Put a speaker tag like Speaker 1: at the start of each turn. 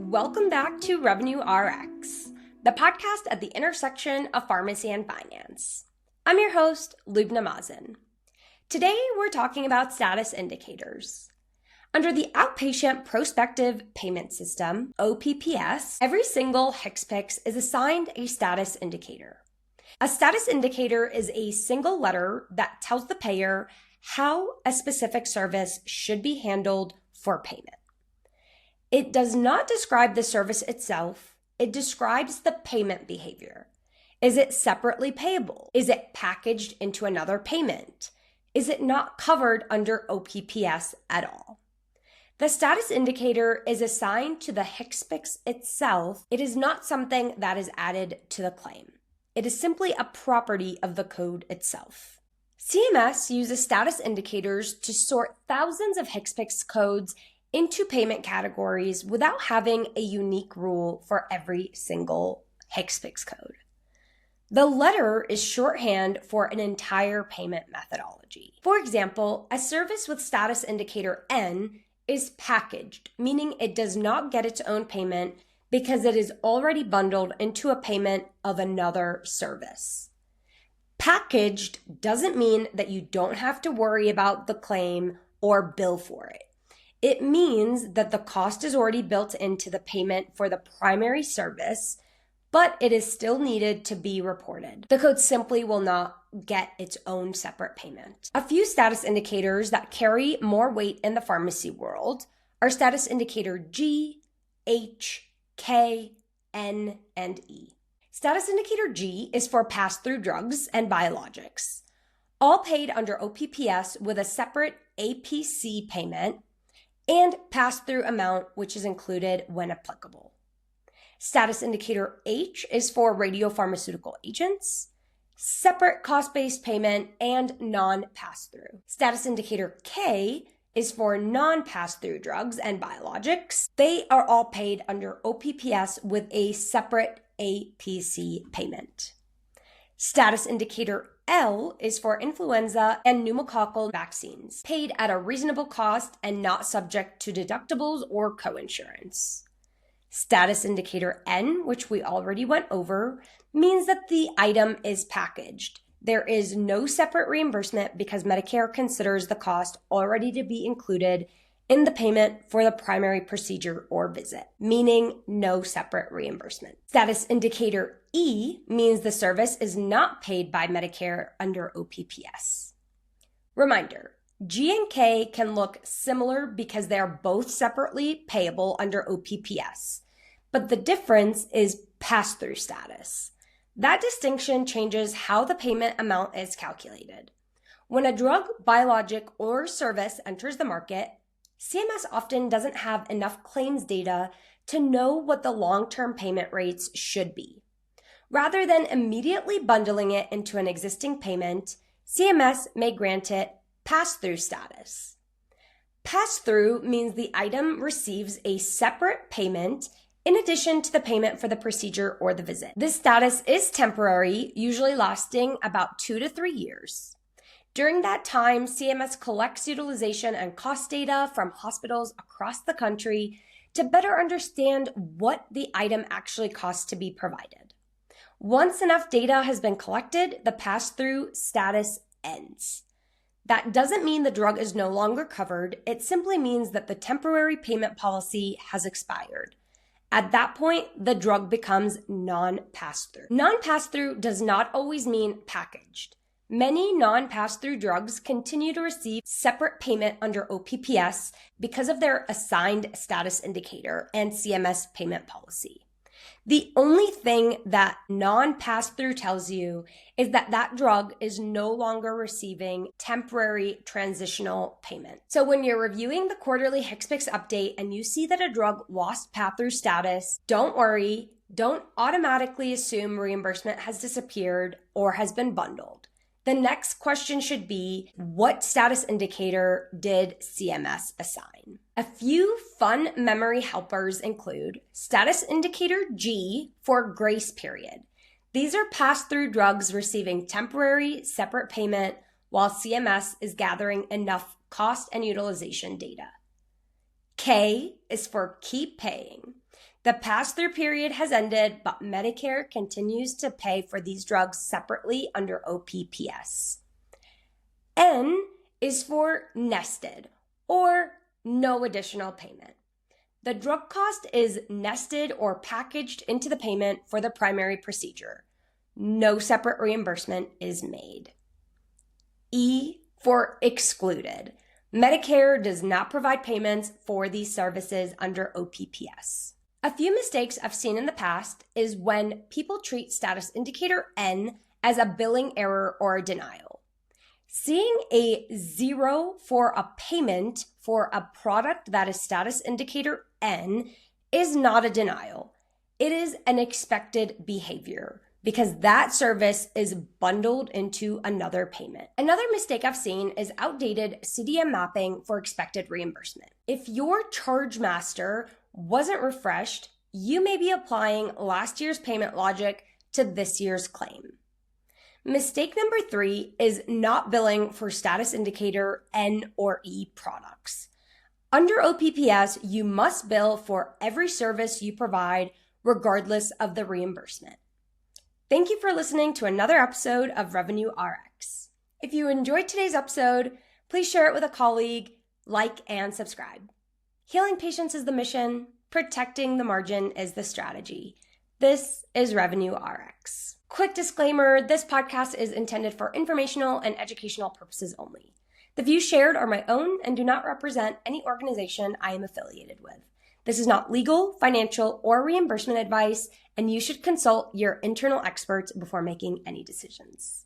Speaker 1: Welcome back to Revenue RX, the podcast at the intersection of pharmacy and finance. I'm your host, Lubna. Today, we're talking about status indicators. Under the Outpatient Prospective Payment System, OPPS, every single HCPCS is assigned a status indicator. A status indicator is a single letter that tells the payer how a specific service should be handled for payment. It does not describe the service itself, it describes the payment behavior. Is it separately payable? Is it packaged into another payment? Is it not covered under OPPS at all? The status indicator is assigned to the HCPCS itself. It is not something that is added to the claim. It is simply a property of the code itself. CMS uses status indicators to sort thousands of HCPCS codes into payment categories without having a unique rule for every single HCPCS code. The letter is shorthand for an entire payment methodology. For example, a service with status indicator N is packaged, meaning it does not get its own payment because it is already bundled into a payment of another service. Packaged doesn't mean that you don't have to worry about the claim or bill for it. It means that the cost is already built into the payment for the primary service, but it is still needed to be reported. The code simply will not get its own separate payment. A few status indicators that carry more weight in the pharmacy world are status indicator G, H, K, N, and E. Status indicator G is for pass-through drugs and biologics, all paid under OPPS with a separate APC payment and pass-through amount, which is included when applicable. Status indicator H is for radiopharmaceutical agents, separate cost-based payment, and non-pass-through. Status indicator K is for non-pass-through drugs and biologics. They are all paid under OPPS with a separate APC payment. Status indicator L is for influenza and pneumococcal vaccines, paid at a reasonable cost and not subject to deductibles or coinsurance. Status indicator N, which we already went over, means that the item is packaged. There is no separate reimbursement because Medicare considers the cost already to be included in the payment for the primary procedure or visit, meaning no separate reimbursement. Status indicator E means the service is not paid by Medicare under OPPS. Reminder, G and K can look similar because they are both separately payable under OPPS, but the difference is pass-through status. That distinction changes how the payment amount is calculated. When a drug, biologic, or service enters the market, CMS often doesn't have enough claims data to know what the long-term payment rates should be. Rather than immediately bundling it into an existing payment, CMS may grant it pass-through status. Pass-through means the item receives a separate payment in addition to the payment for the procedure or the visit. This status is temporary, usually lasting about 2 to 3 years. During that time, CMS collects utilization and cost data from hospitals across the country to better understand what the item actually costs to be provided. Once enough data has been collected, the pass-through status ends. That doesn't mean the drug is no longer covered. It simply means that the temporary payment policy has expired. At that point, the drug becomes non-pass-through. Non-pass-through does not always mean packaged. Many non-pass-through drugs continue to receive separate payment under OPPS because of their assigned status indicator and CMS payment policy. The only thing that non-pass-through tells you is that that drug is no longer receiving temporary transitional payment. So when you're reviewing the quarterly HCPCS update and you see that a drug lost pass-through status, don't worry. Don't automatically assume reimbursement has disappeared or has been bundled. The next question should be, what status indicator did CMS assign? A few fun memory helpers include status indicator G for grace period. These are pass-through drugs receiving temporary separate payment while CMS is gathering enough cost and utilization data. K is for keep paying. The pass-through period has ended, but Medicare continues to pay for these drugs separately under OPPS. N is for nested, or no additional payment. The drug cost is nested or packaged into the payment for the primary procedure. No separate reimbursement is made. E for excluded. Medicare does not provide payments for these services under OPPS. A few mistakes I've seen in the past is when people treat status indicator N as a billing error or a denial. Seeing a 0 for a payment for a product that is status indicator N is not a denial. It is an expected behavior because that service is bundled into another payment. Another mistake I've seen is outdated CDM mapping for expected reimbursement. If your charge master wasn't refreshed, you may be applying last year's payment logic to this year's claim. Mistake number 3 is not billing for status indicator N or E products. Under OPPS, you must bill for every service you provide regardless of the reimbursement. Thank you for listening to another episode of Revenue RX. If you enjoyed today's episode, please share it with a colleague, like, and subscribe. Healing patients is the mission, protecting the margin is the strategy. This is Revenue RX. Quick disclaimer, this podcast is intended for informational and educational purposes only. The views shared are my own and do not represent any organization I am affiliated with. This is not legal, financial, or reimbursement advice, and you should consult your internal experts before making any decisions.